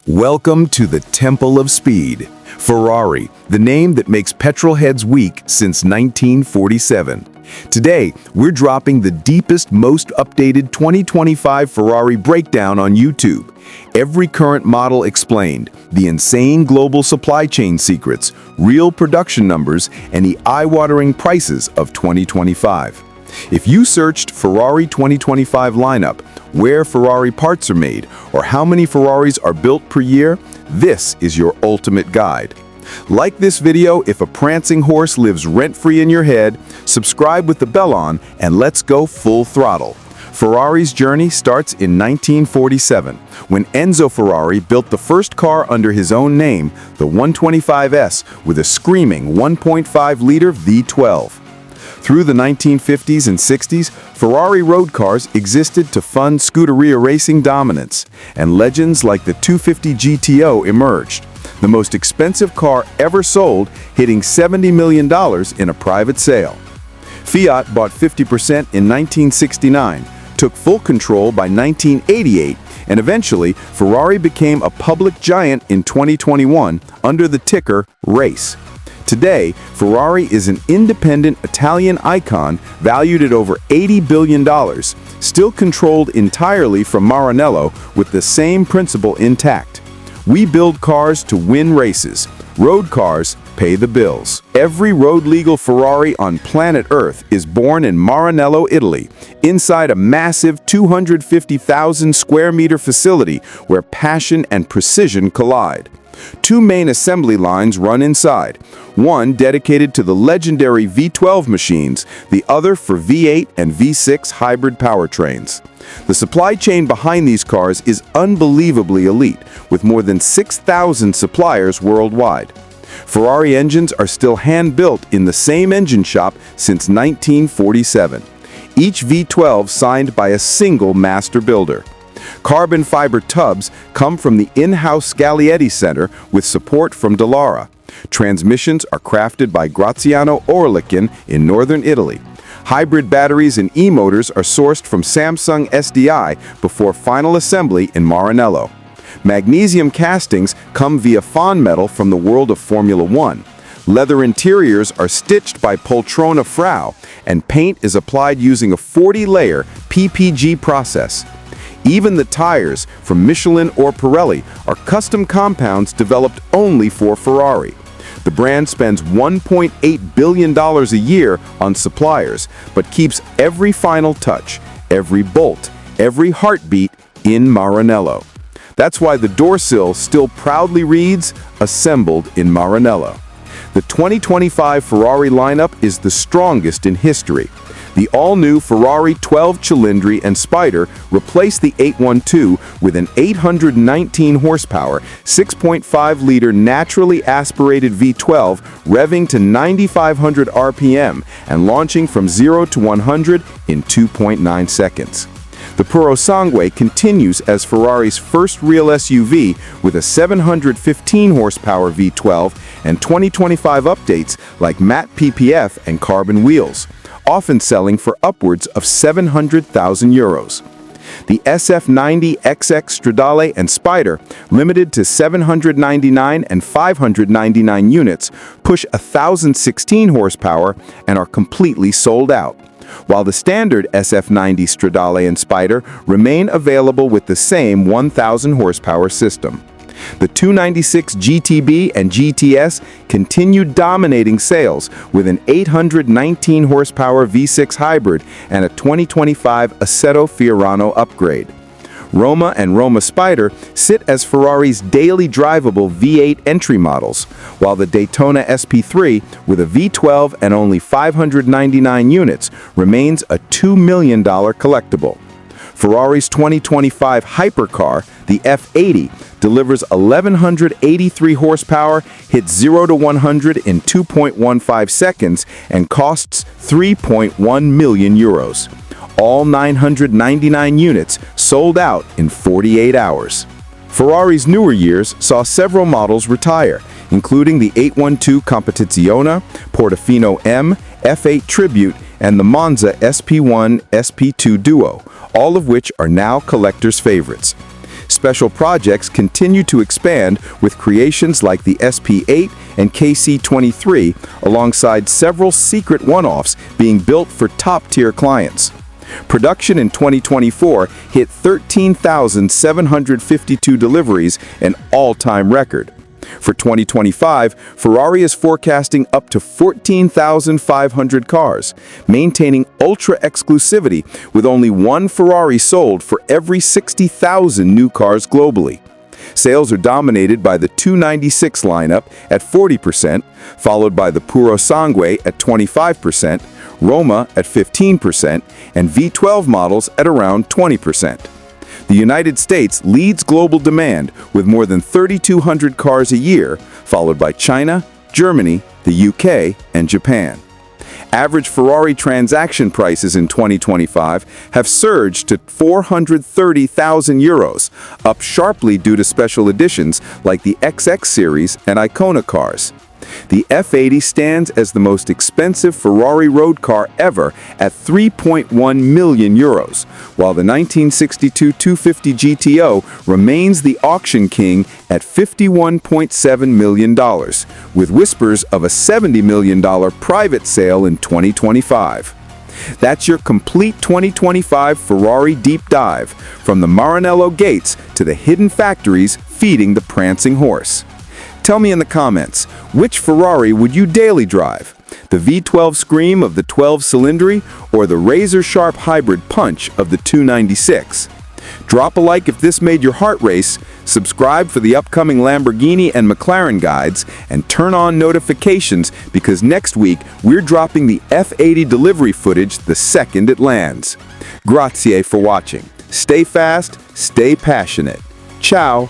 Welcome to the Temple of Speed. Ferrari, the name that makes petrol heads weak since 1947. Today, we're dropping the deepest, most updated 2025 Ferrari breakdown on YouTube. Every current model explained, the insane global supply chain secrets, real production numbers, and the eye-watering prices of 2025. If you searched Ferrari 2025 lineup, where Ferrari parts are made, or how many Ferraris are built per year, this is your ultimate guide. Like this video if a prancing horse lives rent-free in your head, subscribe with the bell on, and let's go full throttle. Ferrari's journey starts in 1947, when Enzo Ferrari built the first car under his own name, the 125S, with a screaming 1.5-liter V12. Through the 1950s and 60s, Ferrari road cars existed to fund Scuderia racing dominance, and legends like the 250 GTO emerged, the most expensive car ever sold, hitting $70 million in a private sale. Fiat bought 50% in 1969, took full control by 1988, and eventually Ferrari became a public giant in 2021 under the ticker RACE. Today, Ferrari is an independent Italian icon valued at over $80 billion, still controlled entirely from Maranello with the same principle intact. We build cars to win races. Road cars pay the bills. Every road-legal Ferrari on planet Earth is born in Maranello, Italy, inside a massive 250,000 square meter facility where passion and precision collide. Two main assembly lines run inside, one dedicated to the legendary V12 machines, the other for V8 and V6 hybrid powertrains. The supply chain behind these cars is unbelievably elite, with more than 6,000 suppliers worldwide. Ferrari engines are still hand-built in the same engine shop since 1947. Each V12 signed by a single master builder. Carbon fiber tubs come from the in-house Scaglietti Center with support from Dallara. Transmissions are crafted by Graziano Orlichin in northern Italy. Hybrid batteries and e-motors are sourced from Samsung SDI before final assembly in Maranello. Magnesium castings come via Fawn metal from the world of Formula One. Leather interiors are stitched by Poltrona Frau, and paint is applied using a 40-layer PPG process. Even the tires from Michelin or Pirelli are custom compounds developed only for Ferrari. The brand spends $1.8 billion a year on suppliers, but keeps every final touch, every bolt, every heartbeat in Maranello. That's why the door sill still proudly reads, "Assembled in Maranello." The 2025 Ferrari lineup is the strongest in history. The all-new Ferrari 12 Cilindri and Spider replaced the 812 with an 819 horsepower, 6.5-liter naturally aspirated V12 revving to 9,500 RPM and launching from 0 to 100 in 2.9 seconds. The Purosangue continues as Ferrari's first real SUV with a 715 horsepower V12 and 2025 updates like matte PPF and carbon wheels, often selling for upwards of 700,000 euros. The SF90 XX Stradale and Spider, limited to 799 and 599 units, push 1,016 horsepower and are completely sold out, while the standard SF90 Stradale and Spider remain available with the same 1,000 horsepower system. The 296 GTB and GTS continued dominating sales with an 819 horsepower V6 hybrid and a 2025 Assetto Fiorano upgrade. Roma and Roma Spider sit as Ferrari's daily drivable V8 entry models, while the Daytona SP3 with a V12 and only 599 units remains a $2 million collectible. Ferrari's 2025 hypercar, the F80, delivers 1,183 horsepower, hits 0 to 100 in 2.15 seconds, and costs 3.1 million euros. All 999 units sold out in 48 hours. Ferrari's newer years saw several models retire, including the 812 Competizione, Portofino M, F8 Tribute, and the Monza SP1 SP2 Duo, all of which are now collectors' favorites. Special projects continue to expand with creations like the SP8 and KC23, alongside several secret one-offs being built for top-tier clients. Production in 2024 hit 13,752 deliveries, an all-time record. For 2025, Ferrari is forecasting up to 14,500 cars, maintaining ultra exclusivity with only one Ferrari sold for every 60,000 new cars globally. Sales are dominated by the 296 lineup at 40%, followed by the Puro Sangue at 25%, Roma at 15%, and V12 models at around 20%. The United States leads global demand with more than 3,200 cars a year, followed by China, Germany, the UK, and Japan. Average Ferrari transaction prices in 2025 have surged to 430,000 euros, up sharply due to special editions like the XX series and Icona cars. The F80 stands as the most expensive Ferrari road car ever at 3.1 million euros, while the 1962 250 GTO remains the auction king at $51.7 million, with whispers of a $70 million private sale in 2025. That's your complete 2025 Ferrari deep dive, from the Maranello gates to the hidden factories feeding the prancing horse. Tell me in the comments, which Ferrari would you daily drive? The V12 scream of the 12-cylindry or the razor-sharp hybrid punch of the 296? Drop a like if this made your heart race, subscribe for the upcoming Lamborghini and McLaren guides, and turn on notifications because next week we're dropping the F80 delivery footage the second it lands. Grazie for watching. Stay fast, stay passionate. Ciao.